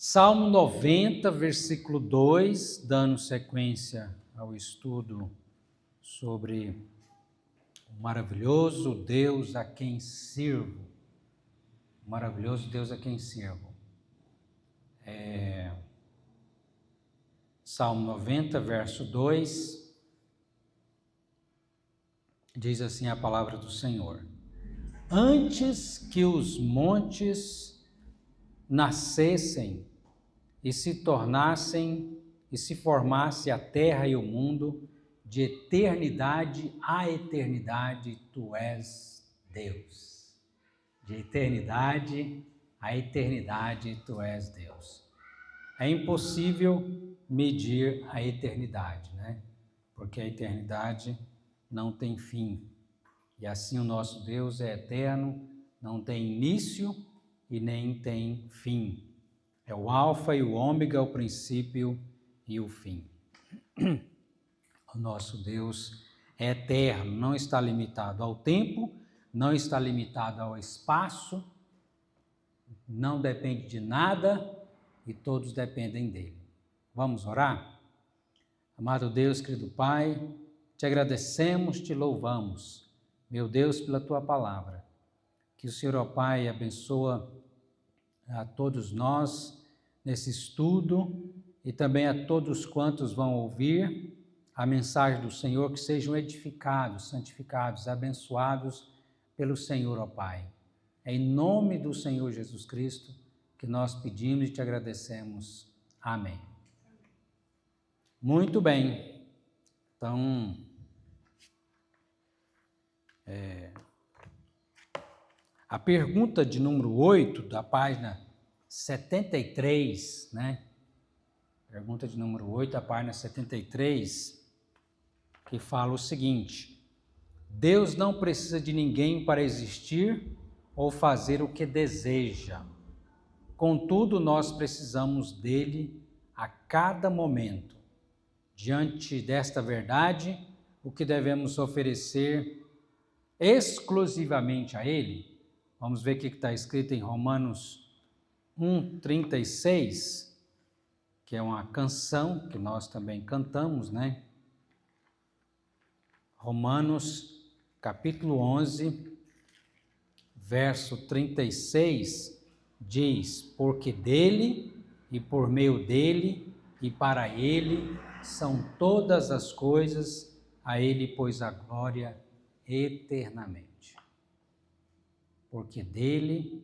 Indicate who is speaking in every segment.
Speaker 1: Salmo 90, versículo 2, dando sequência ao estudo sobre o maravilhoso Deus a quem sirvo. O maravilhoso Deus a quem sirvo. Salmo 90, verso 2, diz assim a palavra do Senhor: Antes que os montes nascessem e se tornassem e se formasse a terra e o mundo, de eternidade a eternidade tu és Deus. De eternidade a eternidade tu és Deus. É impossível medir a eternidade, né? Porque a eternidade não tem fim. E assim o nosso Deus é eterno, não tem início e nem tem fim. É o alfa e o ômega, o princípio e o fim. O nosso Deus é eterno, não está limitado ao tempo, não está limitado ao espaço, não depende de nada e todos dependem dele. Vamos orar? Amado Deus, querido Pai, te agradecemos, te louvamos, meu Deus, pela tua palavra. Que o Senhor, ó Pai, abençoa a todos nós nesse estudo e também a todos quantos vão ouvir a mensagem do Senhor, que sejam edificados, santificados, abençoados pelo Senhor, ó Pai. É em nome do Senhor Jesus Cristo que nós pedimos e te agradecemos. Amém. Muito bem. Então, a pergunta de número 8 da página 73, né? Pergunta de número 8, da página 73, que fala o seguinte: Deus não precisa de ninguém para existir ou fazer o que deseja. Contudo, nós precisamos dele a cada momento. Diante desta verdade, o que devemos oferecer exclusivamente a ele? Vamos ver o que está escrito em Romanos 1:36, que é uma canção que nós também cantamos, né? Romanos, capítulo 11, verso 36, diz: Porque dele, e por meio dele, e para ele, são todas as coisas, a ele, pois, a glória eternamente. Porque dele,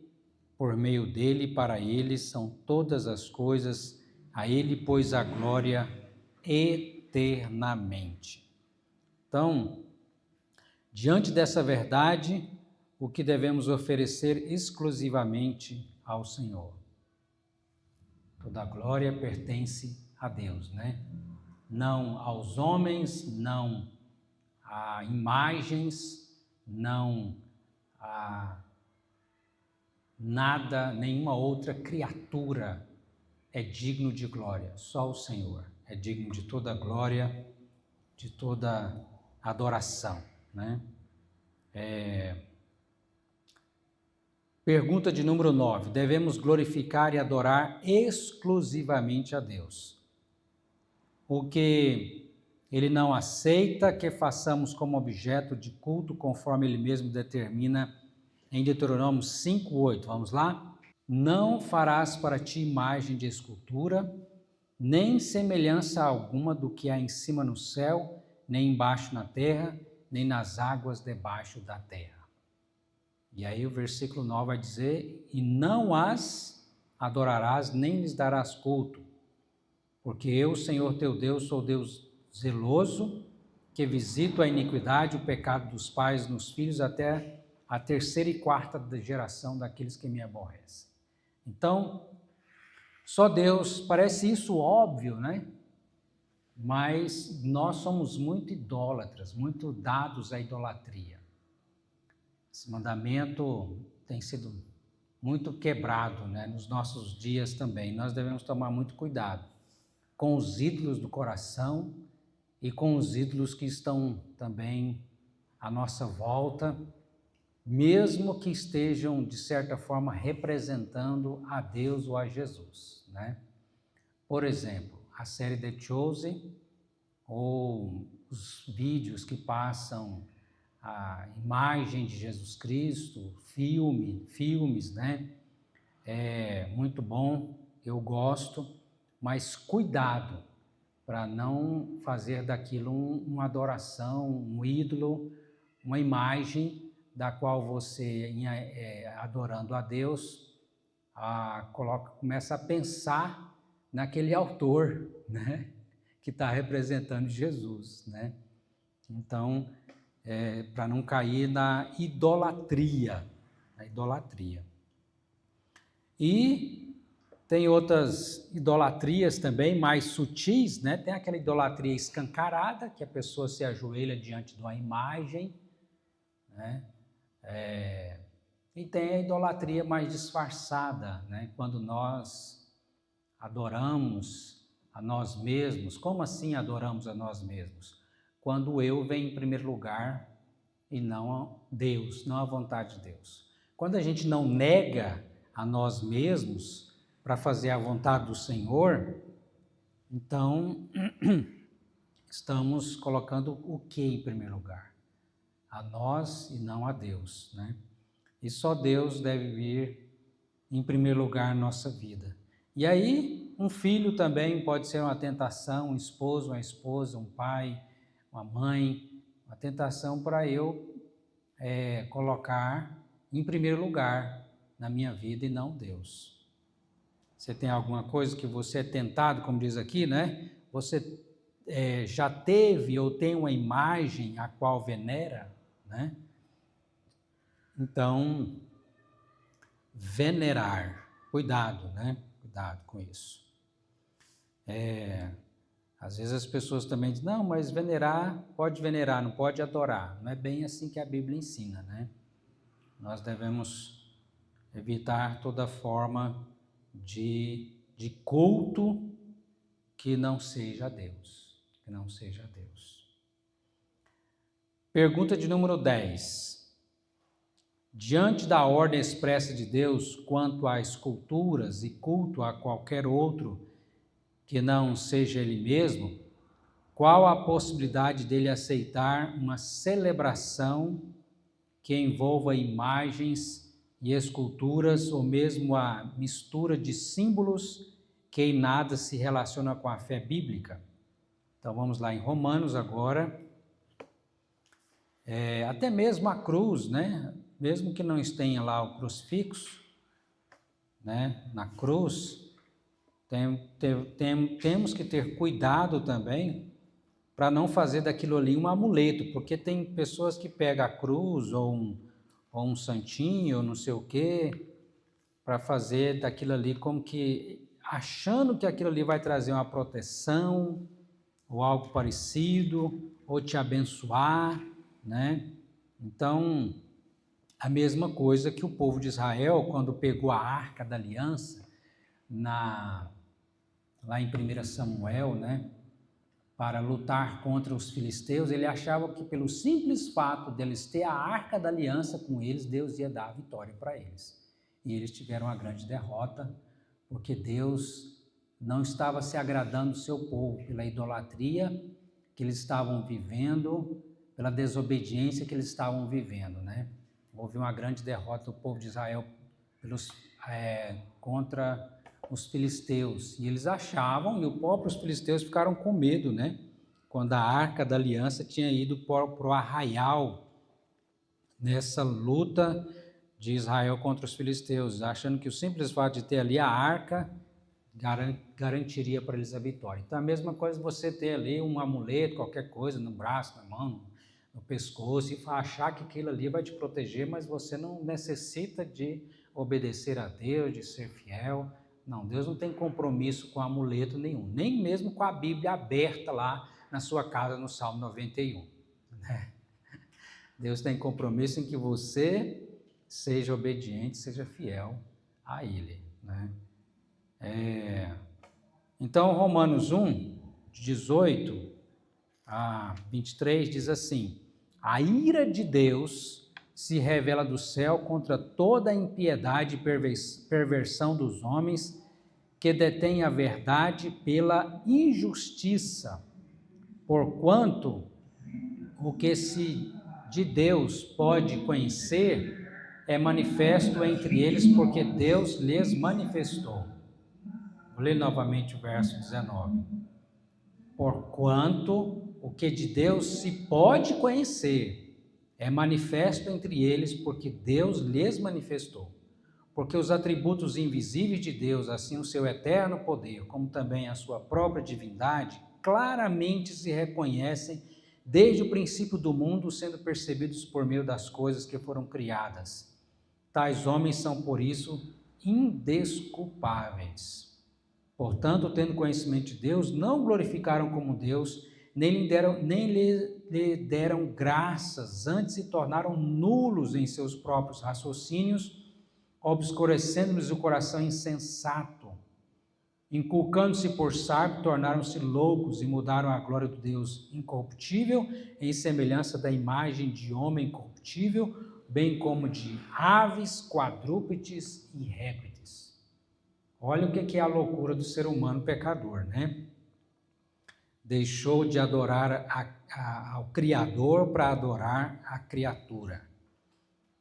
Speaker 1: por meio dele e para ele são todas as coisas, a ele, pois, a glória eternamente. Então, diante dessa verdade, o que devemos oferecer exclusivamente ao Senhor? Toda a glória pertence a Deus, né? Não aos homens, não a imagens, não a nada, nenhuma outra criatura é digno de glória, só o Senhor é digno de toda glória, de toda adoração, né? Pergunta de número 9, devemos glorificar e adorar exclusivamente a Deus. O que ele não aceita que façamos como objeto de culto, conforme ele mesmo determina em Deuteronômio 5:8, vamos lá? Não farás para ti imagem de escultura, nem semelhança alguma do que há em cima no céu, nem embaixo na terra, nem nas águas debaixo da terra. E aí o versículo 9 vai dizer: e não as adorarás, nem lhes darás culto, porque eu, Senhor teu Deus, sou Deus zeloso, que visito a iniquidade, o pecado dos pais nos filhos, até a terceira e quarta geração daqueles que me aborrecem. Então, só Deus, parece isso óbvio, né? Mas nós somos muito idólatras, muito dados à idolatria. Esse mandamento tem sido muito quebrado, né, nos nossos dias também. Nós devemos tomar muito cuidado com os ídolos do coração e com os ídolos que estão também à nossa volta, mesmo que estejam, de certa forma, representando a Deus ou a Jesus, né? Por exemplo, a série The Chosen, ou os vídeos que passam a imagem de Jesus Cristo, filmes, né? É muito bom, eu gosto, mas cuidado para não fazer daquilo uma adoração, um ídolo, uma imagem da qual você, adorando a Deus, começa a pensar naquele autor, né, que está representando Jesus, né? Então, para não cair na idolatria, E tem outras idolatrias também, mais sutis, né? Tem aquela idolatria escancarada, que a pessoa se ajoelha diante de uma imagem, né? E tem a idolatria mais disfarçada, né? Quando nós adoramos a nós mesmos. Como assim adoramos a nós mesmos? Quando o eu vem em primeiro lugar e não Deus, não a vontade de Deus. Quando a gente não nega a nós mesmos para fazer a vontade do Senhor, então estamos colocando o que em primeiro lugar? A nós e não a Deus, né? E só Deus deve vir em primeiro lugar na nossa vida. E aí, um filho também pode ser uma tentação, um esposo, uma esposa, um pai, uma mãe, uma tentação para eu colocar em primeiro lugar na minha vida e não Deus. Você tem alguma coisa que você é tentado, como diz aqui, né? Você já teve ou tem uma imagem a qual venera, né? Então, venerar, cuidado, né? Cuidado com isso. Às vezes as pessoas também dizem, não, mas venerar, pode venerar, não pode adorar. Não é bem assim que a Bíblia ensina, né? Nós devemos evitar toda forma de culto que não seja a Deus, que não seja a Deus. Pergunta de número 10. Diante da ordem expressa de Deus quanto a esculturas e culto a qualquer outro que não seja Ele mesmo, qual a possibilidade dele aceitar uma celebração que envolva imagens e esculturas ou mesmo a mistura de símbolos que em nada se relaciona com a fé bíblica? Então vamos lá em Romanos agora. Até mesmo a cruz, né? Mesmo que não tenha lá o crucifixo, né? Na cruz, temos que ter cuidado também para não fazer daquilo ali um amuleto, porque tem pessoas que pegam a cruz ou um santinho, ou não sei o quê, para fazer daquilo ali como que, achando que aquilo ali vai trazer uma proteção, ou algo parecido, ou te abençoar, né? Então, a mesma coisa que o povo de Israel, quando pegou a Arca da Aliança, lá em 1 Samuel, né? Para lutar contra os filisteus, ele achava que pelo simples fato deles ter a Arca da Aliança com eles, Deus ia dar a vitória para eles. E eles tiveram uma grande derrota, porque Deus não estava se agradando do seu povo pela idolatria que eles estavam vivendo, pela desobediência que eles estavam vivendo, né? Houve uma grande derrota do povo de Israel contra os filisteus, e eles achavam, e os próprios filisteus ficaram com medo, né? Quando a Arca da Aliança tinha ido para o arraial, nessa luta de Israel contra os filisteus, achando que o simples fato de ter ali a Arca garantiria para eles a vitória. Então, a mesma coisa você ter ali um amuleto, qualquer coisa, no braço, na mão, no pescoço, e achar que aquilo ali vai te proteger, mas você não necessita de obedecer a Deus, de ser fiel. Não, Deus não tem compromisso com amuleto nenhum, nem mesmo com a Bíblia aberta lá na sua casa no Salmo 91. Né? Deus tem compromisso em que você seja obediente, seja fiel a Ele. Né? Então, Romanos 1, 18 a 23 diz assim: a ira de Deus se revela do céu contra toda a impiedade e perversão dos homens que detêm a verdade pela injustiça, porquanto o que se de Deus pode conhecer é manifesto entre eles, porque Deus lhes manifestou. Vou ler novamente o verso 19. Porquanto o que de Deus se pode conhecer é manifesto entre eles, porque Deus lhes manifestou. Porque os atributos invisíveis de Deus, assim o seu eterno poder, como também a sua própria divindade, claramente se reconhecem desde o princípio do mundo, sendo percebidos por meio das coisas que foram criadas. Tais homens são, por isso, indesculpáveis. Portanto, tendo conhecimento de Deus, não glorificaram como Deus, nem lhe deram graças, antes se tornaram nulos em seus próprios raciocínios, obscurecendo-lhes o coração insensato. Inculcando-se por sábio, tornaram-se loucos e mudaram a glória do Deus incorruptível em semelhança da imagem de homem corruptível, bem como de aves, quadrúpedes e répteis. Olha o que é a loucura do ser humano pecador, né? Deixou de adorar ao Criador para adorar a criatura.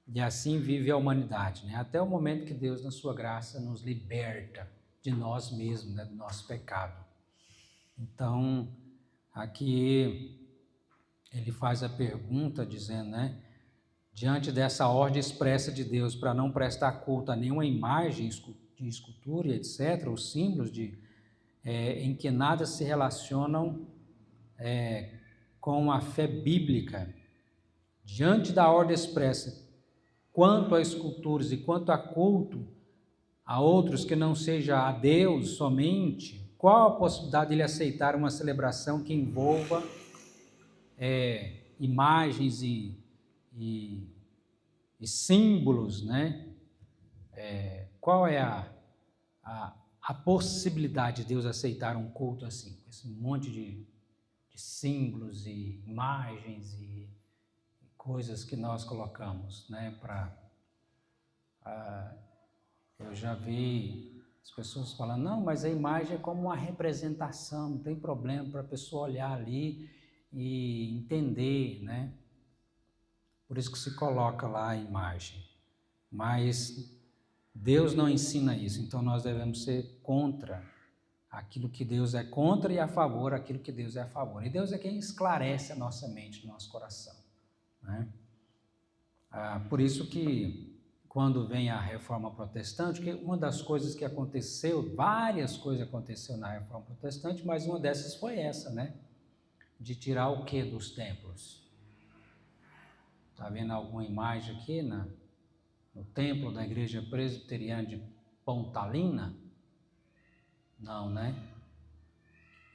Speaker 1: E assim vive a humanidade, né? Até o momento que Deus, na sua graça, nos liberta de nós mesmos, né? Do nosso pecado. Então, aqui ele faz a pergunta dizendo, né? Diante dessa ordem expressa de Deus para não prestar culto a nenhuma imagem de escultura, etc., os símbolos em que nada se relacionam com a fé bíblica, diante da ordem expressa, quanto a esculturas e quanto a culto a outros que não seja a Deus somente, qual a possibilidade de ele aceitar uma celebração que envolva imagens e símbolos, né? Qual é a possibilidade de Deus aceitar um culto assim, com esse monte de símbolos e imagens e coisas que nós colocamos, né? Eu já vi as pessoas falando, não, mas a imagem é como uma representação, não tem problema para a pessoa olhar ali e entender, né? Por isso que se coloca lá a imagem. Mas Deus não ensina isso, então nós devemos ser contra aquilo que Deus é contra e a favor aquilo que Deus é a favor. E Deus é quem esclarece a nossa mente, o nosso coração, né? Por isso que quando vem a Reforma Protestante, que uma das coisas que aconteceu, várias coisas aconteceram na Reforma Protestante, mas uma dessas foi essa, né? De tirar o que dos templos? Está vendo alguma imagem aqui no templo da Igreja Presbiteriana de Pontalina? Não, né?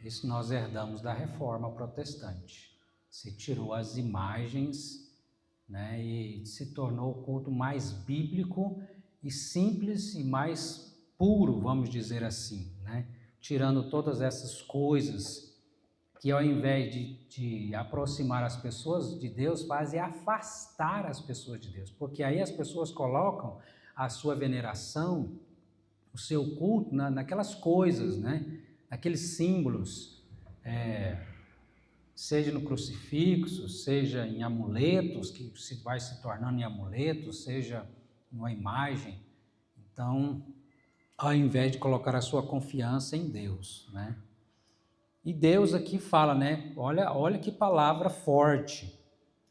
Speaker 1: Isso nós herdamos da Reforma Protestante. Se tirou as imagens, né, e se tornou o culto mais bíblico e simples e mais puro, vamos dizer assim, né? Tirando todas essas coisas que, ao invés de aproximar as pessoas de Deus, fazem afastar as pessoas de Deus, porque aí as pessoas colocam a sua veneração, o seu culto naquelas coisas, né? Naqueles símbolos, seja no crucifixo, seja em amuletos, que se vai se tornando em amuletos, seja numa imagem. Então, ao invés de colocar a sua confiança em Deus, né? E Deus aqui fala, né? Olha que palavra forte.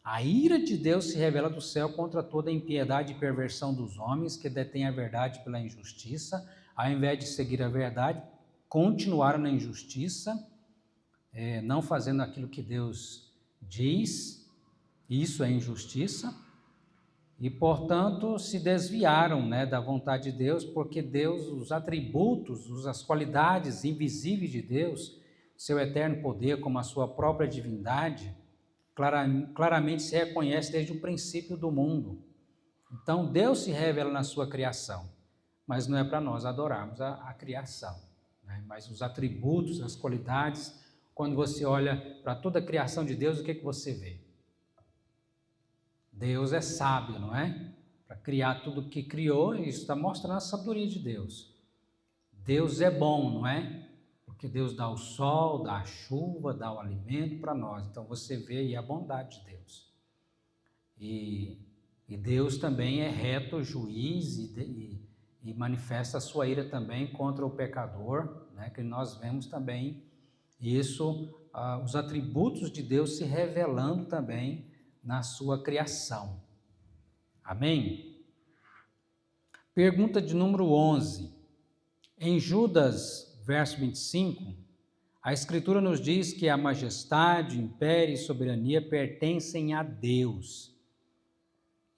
Speaker 1: A ira de Deus se revela do céu contra toda a impiedade e perversão dos homens que detêm a verdade pela injustiça, ao invés de seguir a verdade, continuaram na injustiça, não fazendo aquilo que Deus diz, isso é injustiça, e portanto se desviaram, né, da vontade de Deus, porque Deus, os atributos, as qualidades invisíveis de Deus, seu eterno poder como a sua própria divindade, claramente se reconhece desde o princípio do mundo. Então Deus se revela na sua criação, mas não é para nós adorarmos a criação, né? Mas os atributos, as qualidades. Quando você olha para toda a criação de Deus, o que você vê? Deus é sábio, não é? Para criar tudo o que criou, isso está mostrando a sabedoria de Deus. Deus é bom, não é? Porque Deus dá o sol, dá a chuva, dá o alimento para nós. Então você vê aí a bondade de Deus. E Deus também é reto juiz e manifesta a sua ira também contra o pecador, né? Que nós vemos também isso, os atributos de Deus se revelando também na sua criação. Amém? Pergunta de número 11. Em Judas, verso 25, a Escritura nos diz que a majestade, império e soberania pertencem a Deus.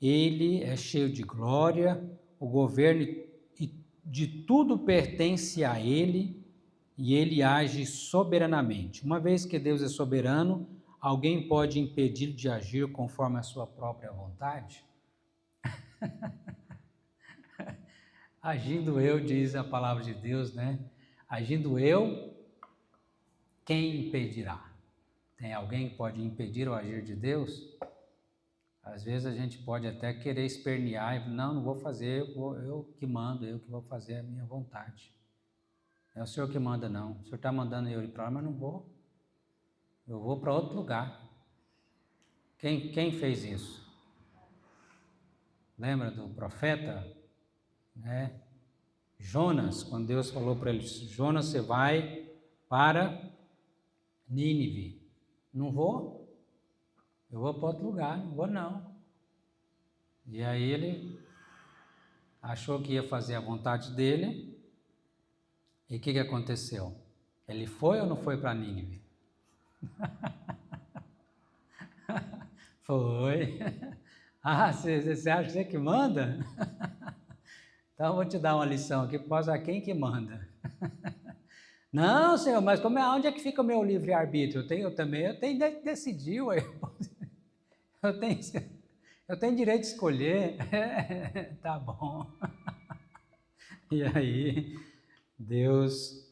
Speaker 1: Ele é cheio de glória, o governo de tudo pertence a Ele e Ele age soberanamente. Uma vez que Deus é soberano, alguém pode impedir de agir conforme a sua própria vontade? Agindo eu, diz a palavra de Deus, né? Agindo eu, quem impedirá? Tem alguém que pode impedir o agir de Deus? Às vezes a gente pode até querer espernear e não vou fazer, eu que mando, eu que vou fazer a minha vontade. Não é o Senhor que manda, não. O Senhor está mandando eu ir para lá, mas não vou. Eu vou para outro lugar. Quem fez isso? Lembra do profeta? Né? Jonas, quando Deus falou para ele, Jonas, você vai para Nínive. Não vou? Eu vou para outro lugar, não vou não. E aí ele achou que ia fazer a vontade dele. E o que aconteceu? Ele foi ou não foi para Nínive? Foi. Ah, você acha que você que manda? Então eu vou te dar uma lição aqui, por causa de quem que manda. Não, Senhor, mas onde é que fica o meu livre-arbítrio? Eu tenho que decidir, ué. Eu tenho direito de escolher. Tá bom. E aí, Deus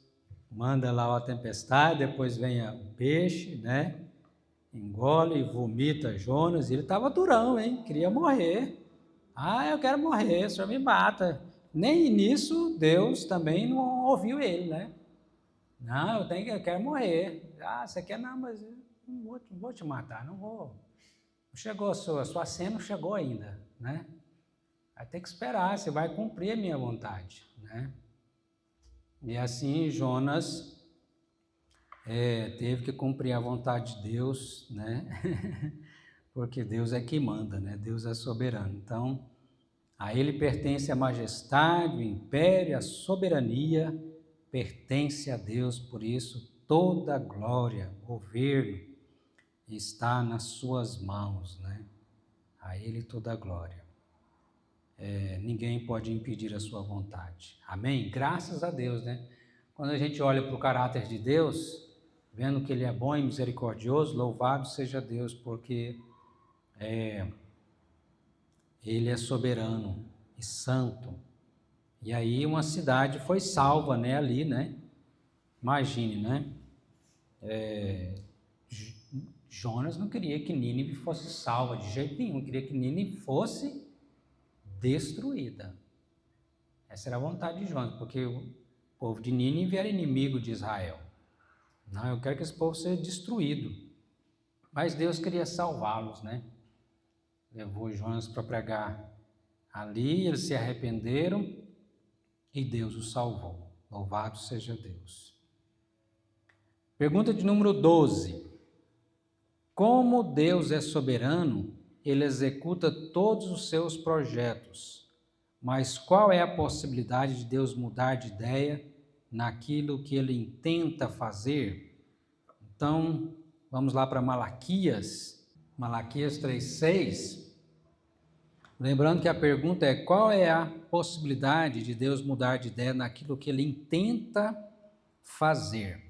Speaker 1: manda lá a tempestade, depois vem o peixe, né? Engole e vomita Jonas. E ele estava durão, hein? Queria morrer. Ah, eu quero morrer, o Senhor me mata. Nem nisso Deus também não ouviu ele, né? Não, eu quero morrer. Ah, você quer? Não, mas eu não vou te matar, não vou. Chegou a sua cena, não chegou ainda, né? Vai ter que esperar, você vai cumprir a minha vontade, né? E assim Jonas teve que cumprir a vontade de Deus, né? Porque Deus é que manda, né? Deus é soberano. Então, a Ele pertence a majestade, o império, a soberania, pertence a Deus, por isso toda a glória, governo, está nas suas mãos, né? A Ele toda a glória. Ninguém pode impedir a sua vontade. Amém? Graças a Deus, né? Quando a gente olha para o caráter de Deus, vendo que Ele é bom e misericordioso, louvado seja Deus, porque Ele é soberano e santo. E aí uma cidade foi salva, né? Ali, né? Imagine, né? Jonas não queria que Nínive fosse salva de jeito nenhum, queria que Nínive fosse destruída. Essa era a vontade de Jonas, porque o povo de Nínive era inimigo de Israel. Não, eu quero que esse povo seja destruído. Mas Deus queria salvá-los, né? Levou Jonas para pregar ali, eles se arrependeram e Deus os salvou. Louvado seja Deus. Pergunta de número 12. Como Deus é soberano, Ele executa todos os seus projetos. Mas qual é a possibilidade de Deus mudar de ideia naquilo que Ele intenta fazer? Então, vamos lá para Malaquias 3:6. Lembrando que a pergunta é: qual é a possibilidade de Deus mudar de ideia naquilo que Ele intenta fazer?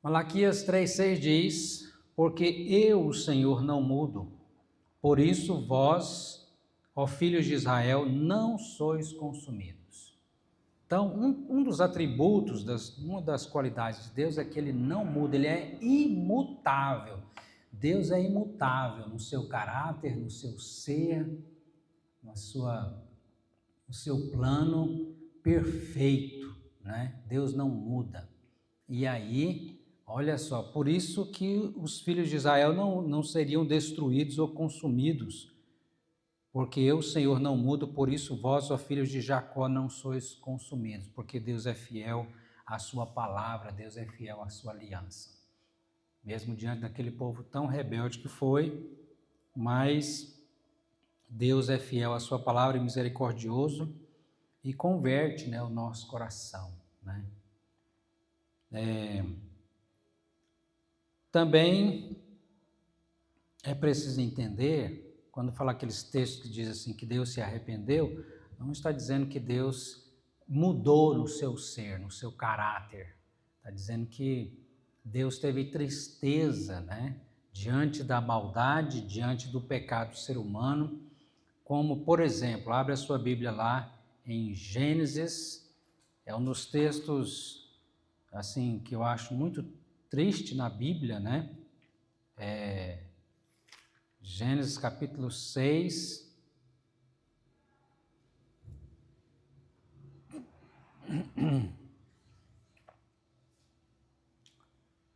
Speaker 1: Malaquias 3:6 diz: porque eu, o Senhor, não mudo, por isso vós, ó filhos de Israel, não sois consumidos. Então, um dos atributos, uma das qualidades de Deus é que Ele não muda, Ele é imutável. Deus é imutável no seu caráter, no seu ser, no seu plano perfeito, né? Deus não muda. E aí, olha só, por isso que os filhos de Israel não seriam destruídos ou consumidos, porque eu, Senhor, não mudo, por isso vós, ó filhos de Jacó, não sois consumidos, porque Deus é fiel à sua palavra, Deus é fiel à sua aliança. Mesmo diante daquele povo tão rebelde que foi, mas Deus é fiel à sua palavra e misericordioso e converte, né, o nosso coração, né? Também é preciso entender, quando fala aqueles textos que diz assim, que Deus se arrependeu, não está dizendo que Deus mudou no seu ser, no seu caráter. Está dizendo que Deus teve tristeza, né, diante da maldade, diante do pecado do ser humano, como, por exemplo, abre a sua Bíblia lá em Gênesis, é um dos textos assim que eu acho muito triste na Bíblia, né? Gênesis capítulo 6.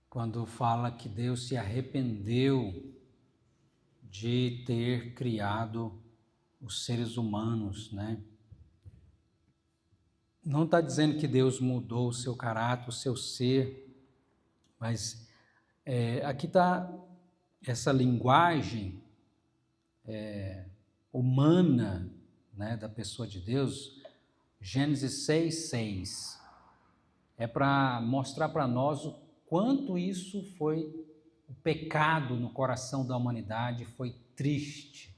Speaker 1: Quando fala que Deus se arrependeu de ter criado os seres humanos, né? Não está dizendo que Deus mudou o seu caráter, o seu ser, mas aqui está essa linguagem humana, né, da pessoa de Deus. Gênesis 6:6 é para mostrar para nós o quanto isso foi, o pecado no coração da humanidade foi triste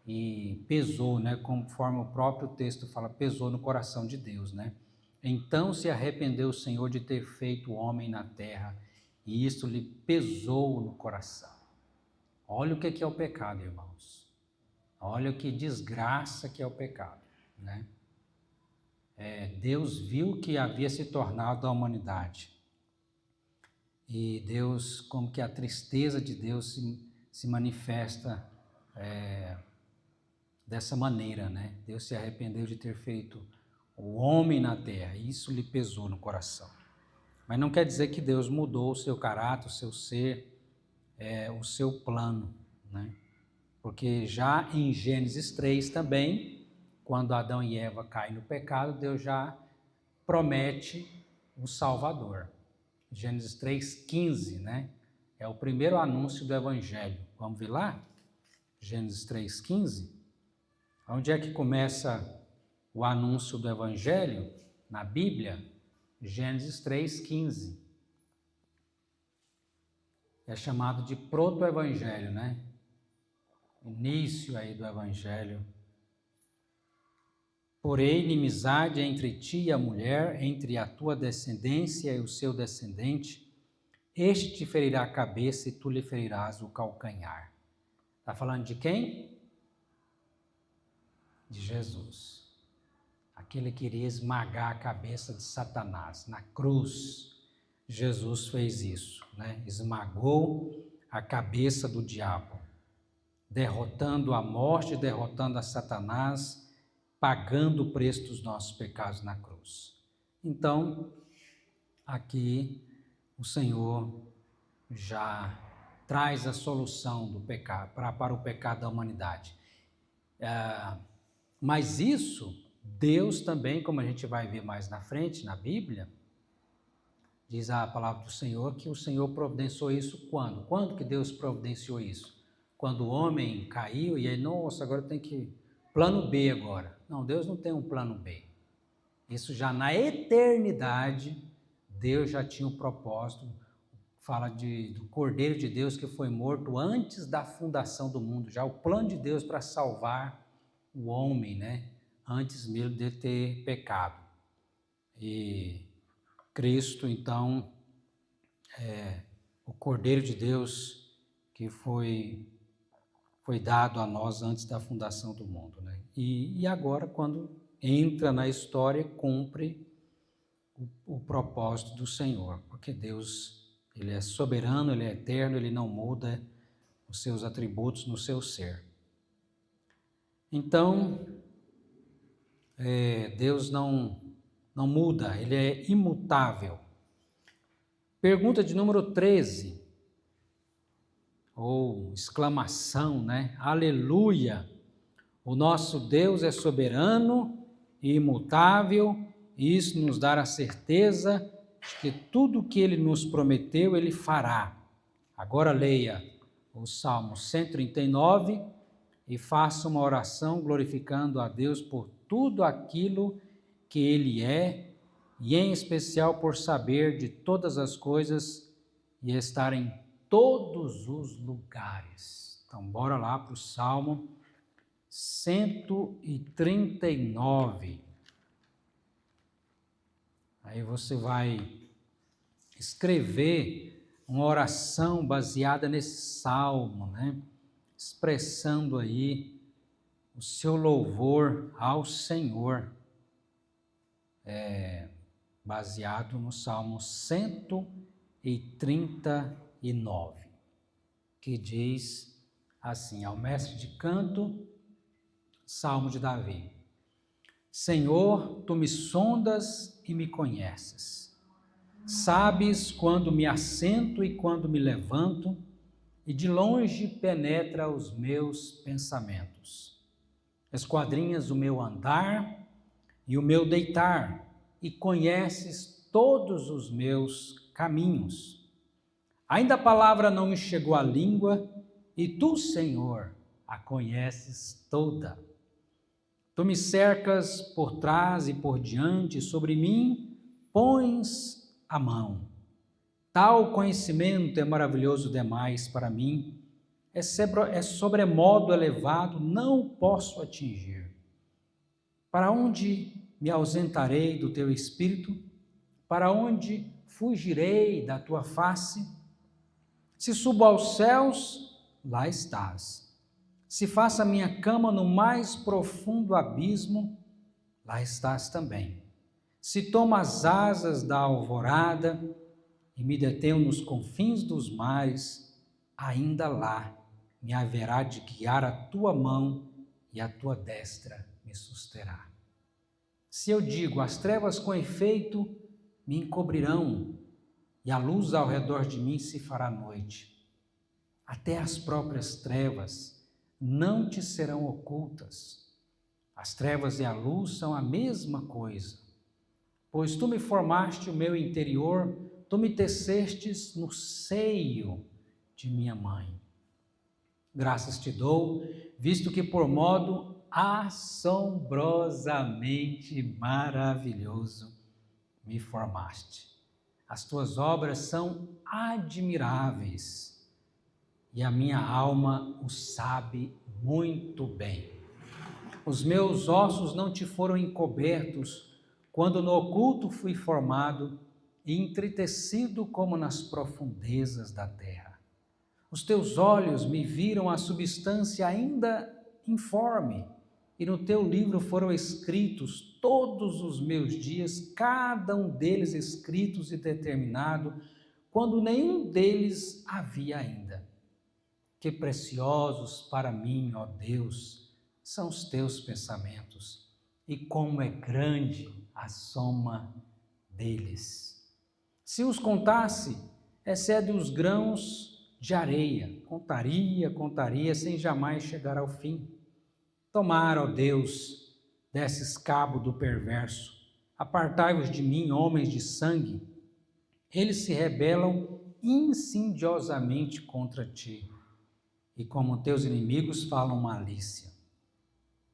Speaker 1: e pesou, né, conforme o próprio texto fala, pesou no coração de Deus, né? Então se arrependeu o Senhor de ter feito o homem na terra, e isso lhe pesou no coração. Olha o que é o pecado, irmãos. Olha que desgraça que é o pecado, né? Deus viu que havia se tornado a humanidade. E Deus, como que a tristeza de Deus se manifesta dessa maneira, né? Deus se arrependeu de ter feito o homem na terra, e isso lhe pesou no coração. Mas não quer dizer que Deus mudou o seu caráter, o seu ser, o seu plano, né? Porque já em Gênesis 3 também, quando Adão e Eva caem no pecado, Deus já promete o Salvador. Gênesis 3:15, né? É o primeiro anúncio do Evangelho. Vamos ver lá? Gênesis 3:15. Onde é que começa o anúncio do Evangelho na Bíblia? Gênesis 3:15. É chamado de proto-evangelho, né? Início aí do Evangelho. Porém, inimizade entre ti e a mulher, entre a tua descendência e o seu descendente, este te ferirá a cabeça e tu lhe ferirás o calcanhar. Está falando de quem? De Jesus. Aquele que iria esmagar a cabeça de Satanás. Na cruz, Jesus fez isso, né? Esmagou a cabeça do diabo, derrotando a morte, derrotando a Satanás, pagando o preço dos nossos pecados na cruz. Então, aqui o Senhor já traz a solução do pecado, para o pecado da humanidade. Mas isso, Deus também, como a gente vai ver mais na frente, na Bíblia, diz a palavra do Senhor que o Senhor providenciou isso quando? Quando que Deus providenciou isso? Quando o homem caiu e aí, nossa, agora tem que... Plano B agora. Não, Deus não tem um plano B. Isso já na eternidade, Deus já tinha um propósito. Fala do Cordeiro de Deus que foi morto antes da fundação do mundo. Já o plano de Deus para salvar o homem, né? Antes mesmo de ter pecado. E Cristo, então, o Cordeiro de Deus que foi dado a nós antes da fundação do mundo, né? E agora, quando entra na história, cumpre o propósito do Senhor, porque Deus, Ele é soberano, Ele é eterno, Ele não muda, os seus atributos no seu ser. Então, Deus não muda, Ele é imutável. Pergunta de número 13, ou exclamação, né? Aleluia! O nosso Deus é soberano e imutável, e isso nos dá a certeza de que tudo que Ele nos prometeu, Ele fará. Agora leia o Salmo 139 e faça uma oração glorificando a Deus por tudo aquilo que Ele é, e em especial por saber de todas as coisas e estar em todos os lugares. Então, bora lá para o Salmo 139. Aí você vai escrever uma oração baseada nesse salmo, né? Expressando aí o seu louvor ao Senhor, baseado no Salmo 139, que diz assim, ao mestre de canto, Salmo de Davi: Senhor, tu me sondas e me conheces. Sabes quando me assento e quando me levanto, e de longe penetra os meus pensamentos. Esquadrinhas o meu andar e o meu deitar, e conheces todos os meus caminhos. Ainda a palavra não me chegou à língua, e tu, Senhor, a conheces toda. Tu me cercas por trás e por diante, sobre mim pões a mão. Tal conhecimento é maravilhoso demais para mim, é sobremodo elevado, não o posso atingir. Para onde me ausentarei do teu espírito? Para onde fugirei da tua face? Se subo aos céus, lá estás. Se faço a minha cama no mais profundo abismo, lá estás também. Se tomo as asas da alvorada e me detenho nos confins dos mares, ainda lá me haverá de guiar a tua mão e a tua destra me susterá. Se eu digo, as trevas com efeito me encobrirão e a luz ao redor de mim se fará noite, até as próprias trevas não te serão ocultas. As trevas e a luz são a mesma coisa, pois tu me formaste o meu interior, tu me tecestes no seio de minha mãe. Graças te dou, visto que por modo assombrosamente maravilhoso me formaste. As tuas obras são admiráveis, e a minha alma o sabe muito bem. Os meus ossos não te foram encobertos, quando no oculto fui formado e entretecido como nas profundezas da terra. Os teus olhos me viram a substância ainda informe, e no teu livro foram escritos todos os meus dias, cada um deles escritos e determinado, quando nenhum deles havia ainda. Que preciosos para mim, ó Deus, são os teus pensamentos, e como é grande a soma deles. Se os contasse, excede os grãos de areia. Contaria, sem jamais chegar ao fim. Tomara, ó Deus, desses cabo do perverso. Apartai-vos de mim, homens de sangue. Eles se rebelam insidiosamente contra ti, e como teus inimigos falam malícia.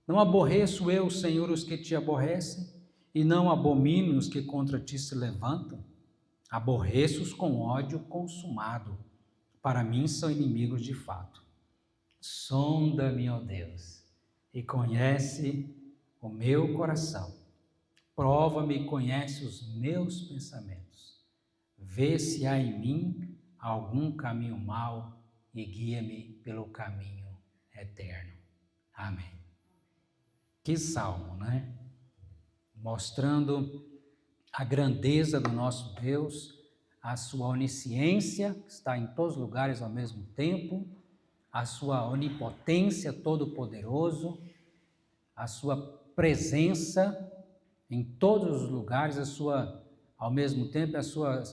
Speaker 1: Não aborreço eu, Senhor, os que te aborrecem, e não abomino os que contra ti se levantam? Aborreço-os com ódio consumado. Para mim são inimigos de fato. Sonda-me, ó Deus, e conhece o meu coração. Prova-me e conhece os meus pensamentos. Vê se há em mim algum caminho mau e guia-me pelo caminho eterno. Amém. Que salmo, né? Mostrando a grandeza do nosso Deus, a sua onisciência, que está em todos os lugares ao mesmo tempo, a sua onipotência, todo-poderoso, a sua presença em todos os lugares, ao mesmo tempo, a sua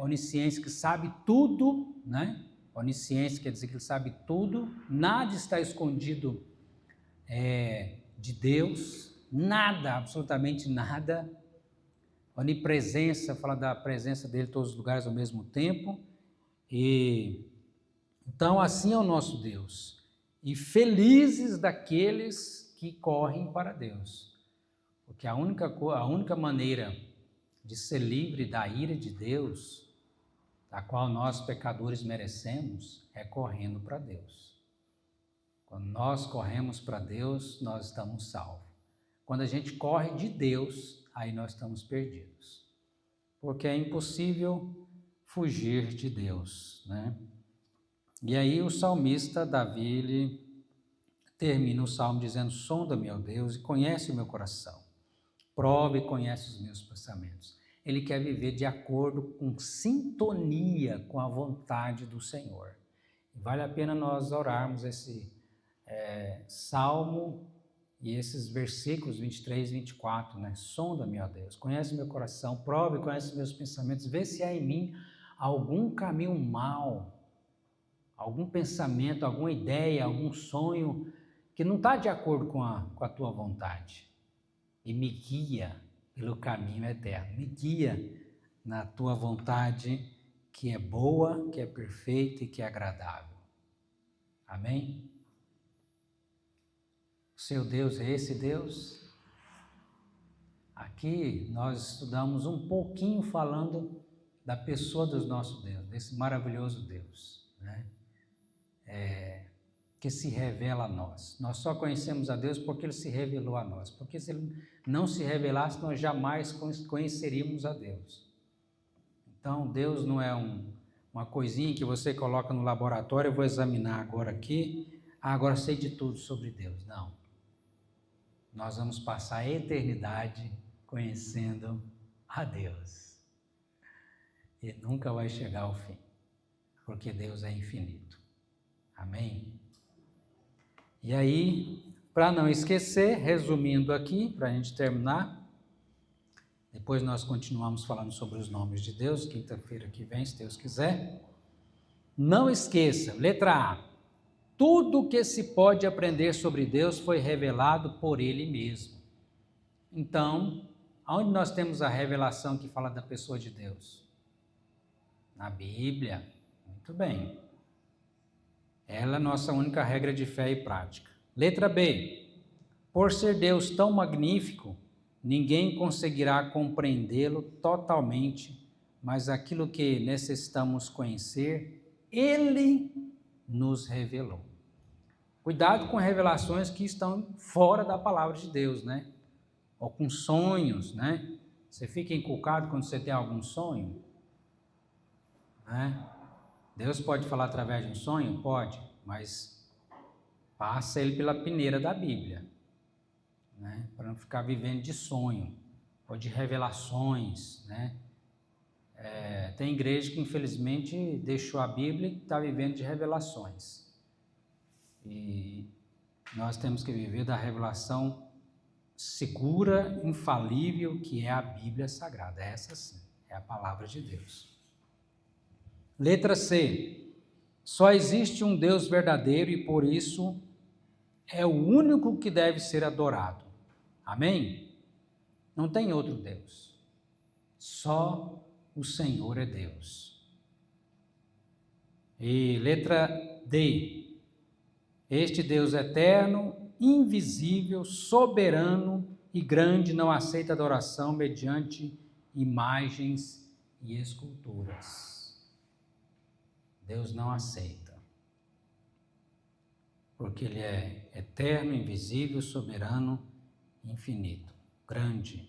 Speaker 1: onisciência, que sabe tudo, né? Onisciência quer dizer que ele sabe tudo, nada está escondido de Deus, nada, absolutamente nada. Onipresença, fala da presença dele em todos os lugares ao mesmo tempo. E então, assim é o nosso Deus. E felizes daqueles que correm para Deus. Porque a única maneira de ser livre da ira de Deus, da qual nós pecadores merecemos, é correndo para Deus. Quando nós corremos para Deus, nós estamos salvos. Quando a gente corre de Deus, aí nós estamos perdidos. Porque é impossível fugir de Deus, né? E aí o salmista Davi, ele termina o salmo dizendo: sonda-me, ó Deus, e conhece o meu coração. Prova e conhece os meus pensamentos. Ele quer viver de acordo com sintonia com a vontade do Senhor. Vale a pena nós orarmos esse salmo e esses versículos 23 e 24, né? Sonda-me, ó Deus, conhece meu coração, prova e conhece os meus pensamentos, vê se há em mim algum caminho mau, algum pensamento, alguma ideia, algum sonho que não está de acordo com a tua vontade. E me guia pelo caminho eterno, me guia na tua vontade, que é boa, que é perfeita e que é agradável. Amém? O seu Deus é esse Deus? Aqui nós estudamos um pouquinho falando da pessoa do nosso Deus, desse maravilhoso Deus, né? Que se revela a nós. Nós só conhecemos a Deus porque Ele se revelou a nós. Porque se Ele não se revelasse, nós jamais conheceríamos a Deus. Então, Deus não é uma coisinha que você coloca no laboratório, eu vou examinar agora aqui, agora sei de tudo sobre Deus. Não. Nós vamos passar a eternidade conhecendo a Deus. E nunca vai chegar ao fim, porque Deus é infinito. Amém? E aí, para não esquecer, resumindo aqui, para a gente terminar, depois nós continuamos falando sobre os nomes de Deus, quinta-feira que vem, se Deus quiser. Não esqueça, letra A, tudo que se pode aprender sobre Deus foi revelado por Ele mesmo. Então, aonde nós temos a revelação que fala da pessoa de Deus? Na Bíblia. Muito bem. Ela é a nossa única regra de fé e prática. Letra B. Por ser Deus tão magnífico, ninguém conseguirá compreendê-lo totalmente, mas aquilo que necessitamos conhecer, Ele nos revelou. Cuidado com revelações que estão fora da palavra de Deus, né? Ou com sonhos, né? Você fica inculcado quando você tem algum sonho, né? Deus pode falar através de um sonho? Pode, mas passa ele pela peneira da Bíblia, né? Para não ficar vivendo de sonho ou de revelações, né? Tem igreja que infelizmente deixou a Bíblia e está vivendo de revelações. E nós temos que viver da revelação segura, infalível, que é a Bíblia Sagrada. Essa sim, é a palavra de Deus. Letra C. Só existe um Deus verdadeiro e por isso é o único que deve ser adorado. Amém? Não tem outro Deus. Só o Senhor é Deus. E letra D. Este Deus eterno, invisível, soberano e grande não aceita adoração mediante imagens e esculturas. Deus não aceita, porque Ele é eterno, invisível, soberano, infinito, grande.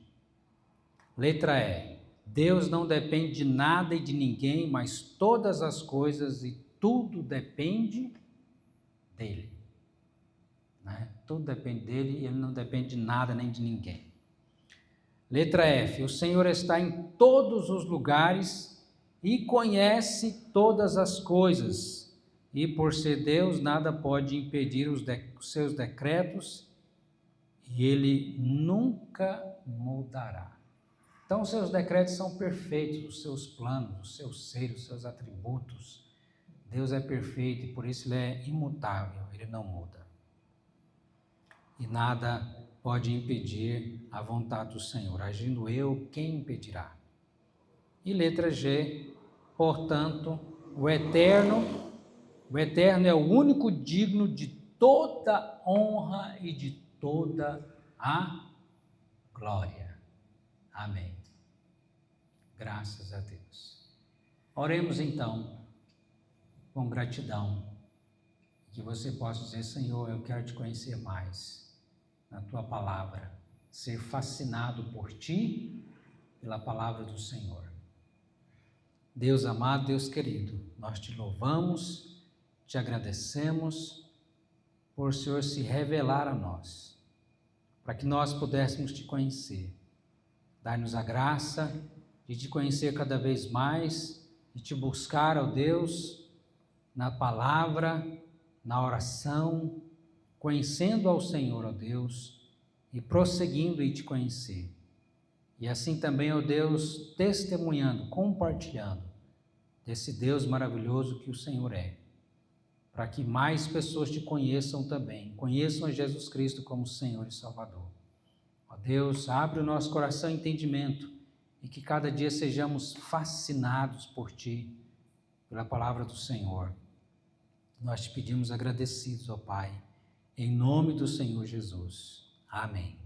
Speaker 1: Letra E. Deus não depende de nada e de ninguém, mas todas as coisas e tudo depende dEle. Né? Tudo depende dEle e Ele não depende de nada nem de ninguém. Letra F. O Senhor está em todos os lugares e conhece todas as coisas, e por ser Deus, nada pode impedir os seus decretos, e Ele nunca mudará. Então, os seus decretos são perfeitos, os seus planos, os seus seres, os seus atributos. Deus é perfeito e por isso Ele é imutável, Ele não muda. E nada pode impedir a vontade do Senhor. Agindo eu, quem impedirá? E letra G, portanto, o Eterno é o único digno de toda honra e de toda a glória. Amém. Graças a Deus. Oremos então com gratidão, que você possa dizer: Senhor, eu quero te conhecer mais na tua palavra, ser fascinado por ti, pela palavra do Senhor. Deus amado, Deus querido, nós te louvamos, te agradecemos por o Senhor se revelar a nós, para que nós pudéssemos te conhecer. Dai-nos a graça de te conhecer cada vez mais, de te buscar, ó Deus, na palavra, na oração, conhecendo ao Senhor, ó Deus, e prosseguindo em te conhecer. E assim também, ó Deus, testemunhando, compartilhando desse Deus maravilhoso que o Senhor é, para que mais pessoas te conheçam também, conheçam a Jesus Cristo como Senhor e Salvador. Ó Deus, abre o nosso coração e entendimento, e que cada dia sejamos fascinados por Ti, pela palavra do Senhor. Nós te pedimos agradecidos, ó Pai, em nome do Senhor Jesus. Amém.